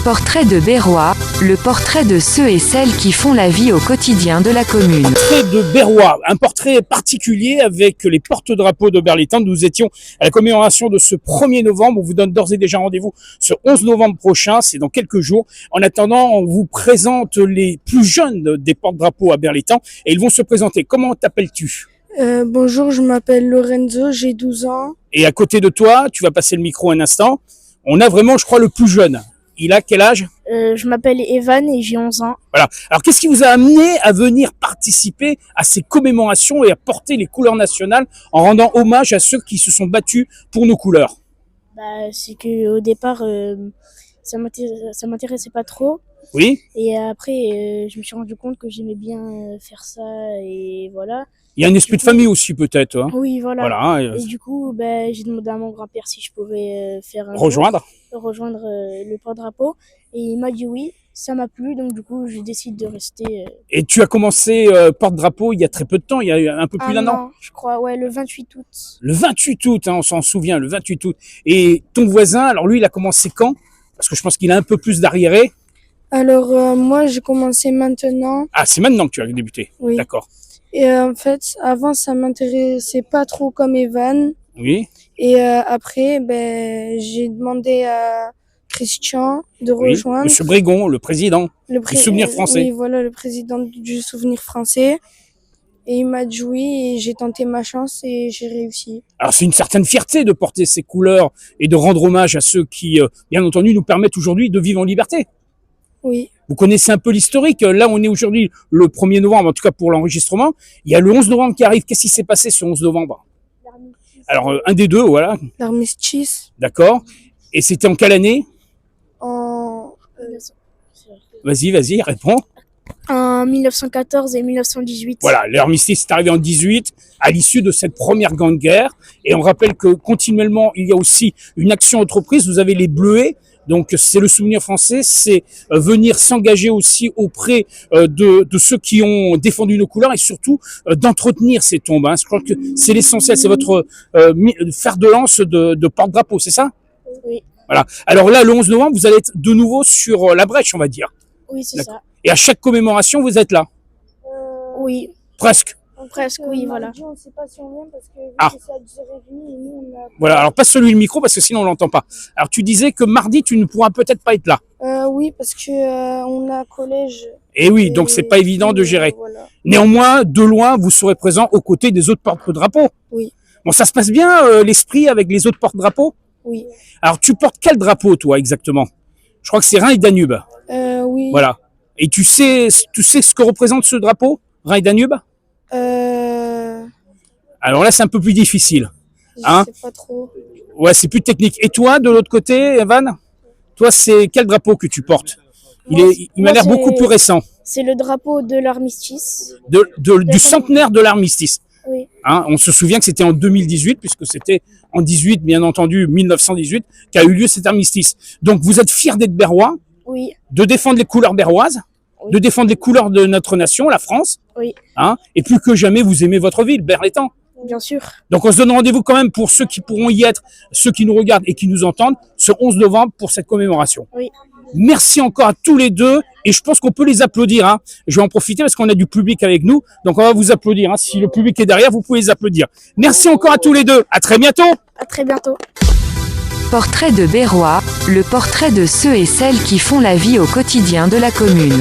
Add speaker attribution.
Speaker 1: Portrait de Berrois, le portrait de ceux et celles qui font la vie au quotidien de la commune.
Speaker 2: Portrait de Berrois, un portrait particulier avec les porte-drapeaux de Berlétang. Nous étions à la commémoration de ce 1er novembre. On vous donne d'ores et déjà rendez-vous ce 11 novembre prochain, c'est dans quelques jours. En attendant, on vous présente les plus jeunes des porte-drapeaux à Berlétang et ils vont se présenter. Comment t'appelles-tu ?
Speaker 3: Bonjour, je m'appelle Lorenzo, j'ai 12 ans.
Speaker 2: Et à côté de toi, tu vas passer le micro un instant. On a vraiment, je crois, le plus jeune. Il a quel âge ?
Speaker 3: Je m'appelle Evan et j'ai 11 ans.
Speaker 2: Voilà. Alors, qu'est-ce qui vous a amené à venir participer à ces commémorations et à porter les couleurs nationales en rendant hommage à ceux qui se sont battus pour nos couleurs ?
Speaker 3: C'est que au départ, ça m'intéressait pas trop.
Speaker 2: Oui.
Speaker 3: Et après, je me suis rendu compte que j'aimais bien faire ça et voilà.
Speaker 2: Il y a un esprit de famille aussi peut-être. Hein.
Speaker 3: Oui, voilà.
Speaker 2: Voilà.
Speaker 3: Et du coup, j'ai demandé à mon grand-père si je pouvais faire
Speaker 2: Rejoindre
Speaker 3: le porte-drapeau. Et il m'a dit oui, ça m'a plu, donc du coup, je décide de rester.
Speaker 2: Et tu as commencé porte-drapeau il y a très peu de temps, il y a un peu plus d'un an.
Speaker 3: Je crois, ouais, le 28 août.
Speaker 2: Le 28 août, hein, on s'en souvient, le 28 août. Et ton voisin, alors lui, il a commencé quand ? Parce que je pense qu'il a un peu plus d'arriéré.
Speaker 3: Alors, moi, j'ai commencé maintenant.
Speaker 2: Ah, c'est maintenant que tu as débuté.
Speaker 3: Oui.
Speaker 2: D'accord.
Speaker 3: Et en fait, avant, ça m'intéressait pas trop comme Evan.
Speaker 2: Oui.
Speaker 3: Et après, j'ai demandé à Christian de rejoindre.
Speaker 2: Monsieur Brégon, le président du Souvenir Français.
Speaker 3: Oui, voilà, le président du Souvenir Français. Et il m'a dit oui, et j'ai tenté ma chance et j'ai réussi.
Speaker 2: Alors, c'est une certaine fierté de porter ces couleurs et de rendre hommage à ceux qui, bien entendu, nous permettent aujourd'hui de vivre en liberté.
Speaker 3: Oui.
Speaker 2: Vous connaissez un peu l'historique. Là, on est aujourd'hui le 1er novembre, en tout cas pour l'enregistrement. Il y a le 11 novembre qui arrive. Qu'est-ce qui s'est passé ce 11 novembre ? Alors, un des deux, voilà.
Speaker 3: L'armistice.
Speaker 2: D'accord. Et c'était en quelle année ? Vas-y, réponds.
Speaker 3: En 1914 et 1918.
Speaker 2: Voilà, l'armistice est arrivé en 18, à l'issue de cette première grande guerre. Et on rappelle que continuellement, il y a aussi une action entreprise. Vous avez les Bleuets. Donc, c'est le Souvenir Français, c'est venir s'engager aussi auprès de ceux qui ont défendu nos couleurs et surtout d'entretenir ces tombes. Hein. Je crois que c'est l'essentiel, c'est votre fer de lance de porte-drapeau, c'est ça ?
Speaker 3: Oui.
Speaker 2: Voilà. Alors là, le 11 novembre, vous allez être de nouveau sur la brèche, on va dire.
Speaker 3: Oui, c'est ça.
Speaker 2: Et à chaque commémoration, vous êtes là ?
Speaker 3: Oui.
Speaker 2: Presque.
Speaker 3: Presque, oui, voilà. On ne sait pas si on vient parce que
Speaker 2: c'est
Speaker 3: à 10h30 et nous, on a...
Speaker 2: Voilà, alors passe celui le micro parce que sinon on l'entend pas. Alors tu disais que mardi, tu ne pourras peut-être pas être là.
Speaker 3: Oui, parce que on a un collège.
Speaker 2: Et oui, donc c'est pas évident de gérer.
Speaker 3: Voilà.
Speaker 2: Néanmoins, de loin, vous serez présent aux côtés des autres porte-drapeaux.
Speaker 3: Oui.
Speaker 2: Bon, ça se passe bien l'esprit avec les autres porte-drapeaux ?
Speaker 3: Oui.
Speaker 2: Alors tu portes quel drapeau toi exactement ? Je crois que c'est Rhin et Danube.
Speaker 3: Oui.
Speaker 2: Voilà. Et tu sais ce que représente ce drapeau, Rhin et Danube ? Alors là, c'est un peu plus difficile. Hein ?
Speaker 3: Je sais pas trop.
Speaker 2: Ouais, c'est plus technique. Et toi, de l'autre côté, Evan ? Toi, c'est quel drapeau que tu portes ? Il m'a l'air beaucoup plus récent.
Speaker 3: C'est le drapeau de l'armistice.
Speaker 2: Du centenaire de l'armistice.
Speaker 3: Oui.
Speaker 2: Hein, on se souvient que c'était en 2018, puisque c'était en 18, bien entendu, 1918, qu'a eu lieu cet armistice. Donc, vous êtes fiers d'être berrois,
Speaker 3: Oui.
Speaker 2: de défendre les couleurs berroises,
Speaker 3: Oui.
Speaker 2: de défendre les couleurs de notre nation, la France.
Speaker 3: Oui.
Speaker 2: Hein, et plus que jamais, vous aimez votre ville, Berlétang.
Speaker 3: Bien sûr.
Speaker 2: Donc, on se donne rendez-vous quand même pour ceux qui pourront y être, ceux qui nous regardent et qui nous entendent, ce 11 novembre pour cette commémoration.
Speaker 3: Oui.
Speaker 2: Merci encore à tous les deux et je pense qu'on peut les applaudir. Hein. Je vais en profiter parce qu'on a du public avec nous, donc on va vous applaudir. Hein. Si le public est derrière, vous pouvez les applaudir. Merci encore à tous les deux. À très bientôt.
Speaker 3: À très bientôt.
Speaker 1: Portrait de Berrois, le portrait de ceux et celles qui font la vie au quotidien de la commune.